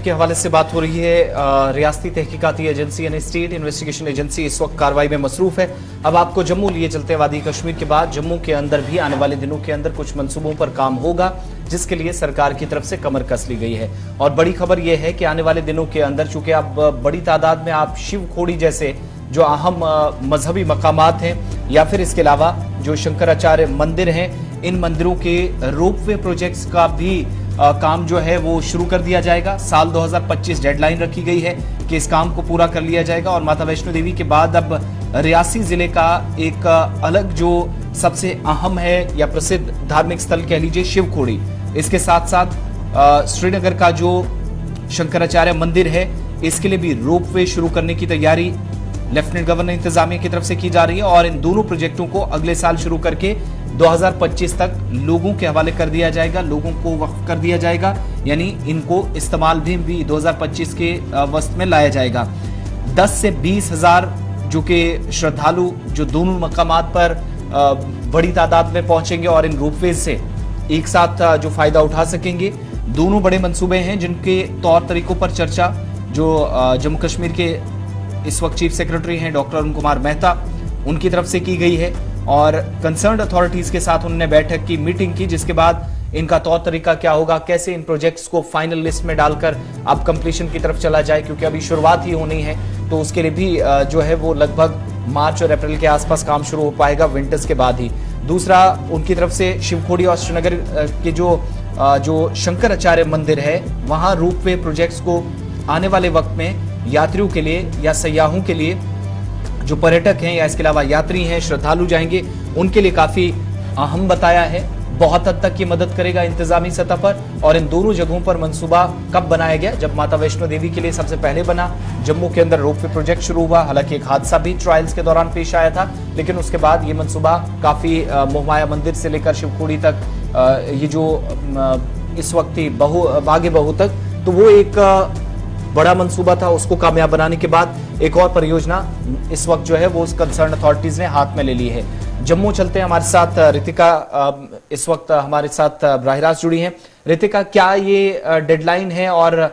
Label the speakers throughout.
Speaker 1: के हवाले से बात हो रही है। रियासती तहकीकाती एजेंसी यानी स्टेट इन्वेस्टिगेशन एजेंसी इस वक्त कार्रवाई में मसरूफ है। अब आपको जम्मू लिए चलते हैं। वादी कश्मीर के बाद जम्मू के अंदर भी आने वाले दिनों के अंदर कुछ मंसूबों पर काम होगा, जिसके लिए सरकार की तरफ से कमर कस ली गई है। और बड़ी खबर यह है कि आने वाले दिनों के अंदर चूंकि अब बड़ी तादाद में आप शिव खोड़ी जैसे जो अहम मजहबी मकामात हैं या फिर इसके अलावा जो शंकराचार्य मंदिर हैं, इन मंदिरों के रोपवे प्रोजेक्ट्स का भी काम जो है वो शुरू कर दिया जाएगा। साल 2025 डेडलाइन रखी गई है कि इस काम को पूरा कर लिया जाएगा। और माता वैष्णो देवी के बाद अब रियासी जिले का एक अलग जो सबसे अहम है या प्रसिद्ध धार्मिक स्थल कह लीजिए शिव खोड़ी, इसके साथ साथ श्रीनगर का जो शंकराचार्य मंदिर है, इसके लिए भी रोपवे शुरू करने की तैयारी लेफ्टिनेंट गवर्नर इंतजामिया की तरफ से की जा रही है। और इन दोनों प्रोजेक्टों को अगले साल शुरू करके 2025 तक लोगों के हवाले कर दिया जाएगा, लोगों को वक्फ कर दिया जाएगा, यानी इनको इस्तेमाल भी 2025 के वस्त में लाया जाएगा। 10 से 20 हजार जो कि श्रद्धालु जो दोनों मकामात पर बड़ी तादाद में पहुंचेंगे और इन रोपवेज से एक साथ जो फायदा उठा सकेंगे। दोनों बड़े मंसूबे हैं जिनके तौर तरीकों पर चर्चा जो जम्मू कश्मीर के इस वक्त चीफ सेक्रेटरी हैं डॉक्टर अरुण कुमार मेहता, उनकी तरफ से की गई है। और कंसर्न्ड अथॉरिटीज के साथ उन्होंने बैठक की, मीटिंग की, जिसके बाद इनका तौर तरीका क्या होगा, कैसे इन प्रोजेक्ट्स को फाइनल लिस्ट में डालकर अब कंप्लीशन की तरफ चला जाए, क्योंकि अभी शुरुआत ही होनी है। तो उसके लिए भी जो है वो लगभग मार्च और अप्रैल के आसपास काम शुरू हो पाएगा, विंटर्स के बाद ही। दूसरा, उनकी तरफ से शिवखोड़ी और श्रीनगर के जो शंकराचार्य मंदिर है, वहां रोपवे प्रोजेक्ट्स को आने वाले वक्त में यात्रियों के लिए या सयाहों के लिए, जो पर्यटक हैं या इसके अलावा यात्री हैं, श्रद्धालु जाएंगे, उनके लिए काफी अहम बताया है। बहुत हद तक ये मदद करेगा इंतजामी सतह पर। और इन दोनों जगहों पर मंसूबा कब बनाया गया? जब माता वैष्णो देवी के लिए सबसे पहले बना, जम्मू के अंदर रोपवे प्रोजेक्ट शुरू हुआ। हालांकि एक हादसा भी ट्रायल्स के दौरान पेश आया था, लेकिन उसके बाद ये मंसूबा काफी मोहमाया मंदिर से लेकर शिवखोड़ी तक, ये जो इस वक्त ही बागे बहू तक, तो वो एक बड़ा मंसूबा था। उसको कामयाब बनाने के बाद एक और परियोजना इस वक्त जो है वो कंसर्न अथॉरिटीज ने हाथ में ले ली है। जम्मू चलते हैं, हमारे साथ रितिका इस वक्त हमारे साथ बराह रास्त जुड़ी हैं। रितिका, क्या ये डेडलाइन है? और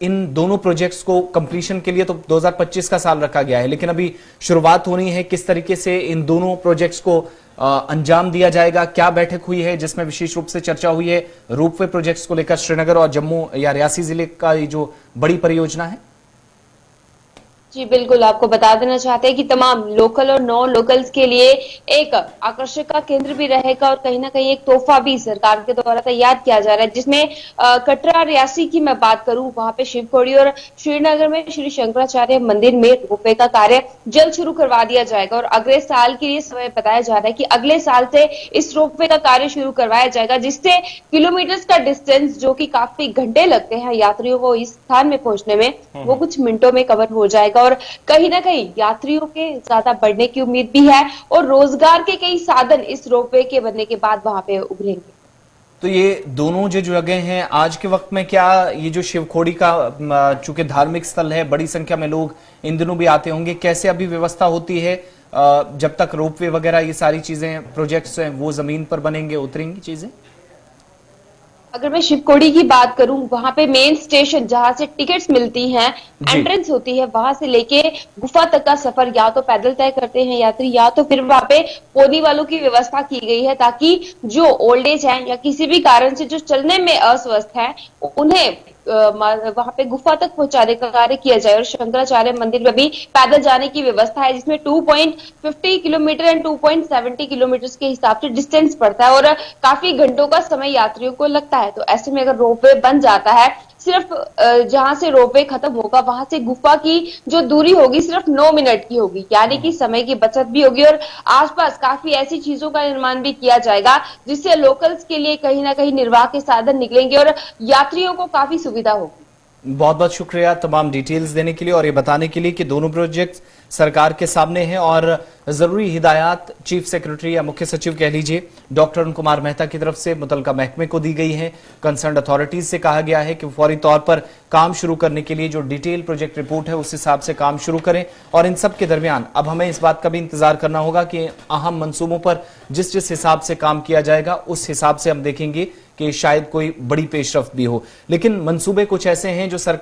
Speaker 1: इन दोनों प्रोजेक्ट्स को कंप्लीशन के लिए तो 2025 का साल रखा गया है, लेकिन अभी शुरुआत होनी है। किस तरीके से इन दोनों प्रोजेक्ट्स को अंजाम दिया जाएगा? क्या बैठक हुई है जिसमें विशेष रूप से चर्चा हुई है रोपवे प्रोजेक्ट्स को लेकर श्रीनगर और जम्मू या रियासी जिले का ये जो बड़ी परियोजना है?
Speaker 2: जी बिल्कुल, आपको बता देना चाहते हैं कि तमाम लोकल और नॉन लोकल्स के लिए एक आकर्षण का केंद्र भी रहेगा और कहीं ना कहीं एक तोहफा भी सरकार के द्वारा तैयार किया जा रहा है, जिसमें कटरा रियासी की मैं बात करूं, वहां पे शिवखोड़ी और श्रीनगर में श्री शंकराचार्य मंदिर में रोपवे का कार्य जल्द शुरू करवा दिया जाएगा। और अगले साल के लिए समय बताया जा रहा है कि अगले साल से इस रोपवे का कार्य शुरू करवाया जाएगा, जिससे किलोमीटर्स का डिस्टेंस जो कि काफी घंटे लगते हैं यात्रियों को इस स्थान में पहुंचने में, वो कुछ मिनटों में कवर हो जाएगा। और कहीं ना कहीं यात्रियों के ज्यादा बढ़ने की उम्मीद भी है और रोजगार के कई साधन इस रोपवे के बनने के बाद वहां पे उभरेंगे।
Speaker 1: तो ये दोनों जो जगह हैं आज के वक्त में, क्या ये जो शिवखोड़ी का चूंकि धार्मिक स्थल है, बड़ी संख्या में लोग इन दिनों भी आते होंगे, कैसे अभी व्यवस्था होती है जब तक रोपवे वगैरह ये सारी चीजें प्रोजेक्ट्स हैं वो जमीन पर बनेंगे, उतरेंगी चीजें?
Speaker 2: अगर मैं शिवखोड़ी की बात करूं, वहां पे मेन स्टेशन जहां से टिकट्स मिलती हैं, एंट्रेंस होती है, वहां से लेके गुफा तक का सफर या तो पैदल तय करते हैं यात्री, या तो फिर वहां पे पोनी वालों की व्यवस्था की गई है, ताकि जो ओल्ड एज है या किसी भी कारण से जो चलने में अस्वस्थ है, उन्हें वहां पे गुफा तक पहुंचाने का कार्य किया जाए। और शंकराचार्य मंदिर में भी पैदल जाने की व्यवस्था है, जिसमें 2.50 किलोमीटर एंड 2.70 किलोमीटर के हिसाब से डिस्टेंस पड़ता है और काफी घंटों का समय यात्रियों को लगता है। तो ऐसे में अगर रोपवे बन जाता है, सिर्फ जहां से रोपवे खत्म होगा वहां से गुफा की जो दूरी होगी सिर्फ 9 मिनट की होगी, यानी कि समय की बचत भी होगी। और आसपास काफी ऐसी चीजों का निर्माण भी किया जाएगा जिससे लोकल्स के लिए कहीं ना कहीं निर्वाह के साधन निकलेंगे और यात्रियों को काफी सुविधा होगी।
Speaker 1: बहुत बहुत शुक्रिया तमाम डिटेल्स देने के लिए और ये बताने के लिए कि दोनों प्रोजेक्ट्स सरकार के सामने हैं और जरूरी हिदायत चीफ सेक्रेटरी या मुख्य सचिव कह लीजिए डॉक्टर अरुण कुमार मेहता की तरफ से मुतलका महकमे को दी गई है। कंसर्न अथॉरिटीज से कहा गया है कि फौरी तौर पर काम शुरू करने के लिए जो डिटेल प्रोजेक्ट रिपोर्ट है उस हिसाब से काम शुरू करें। और इन सब के दरमियान अब हमें इस बात का भी इंतजार करना होगा कि अहम मंसूबों पर जिस जिस हिसाब से काम किया जाएगा उस हिसाब से हम देखेंगे कि शायद कोई बड़ी पेशरफ भी हो। लेकिन मंसूबे कुछ ऐसे हैं जो सरकार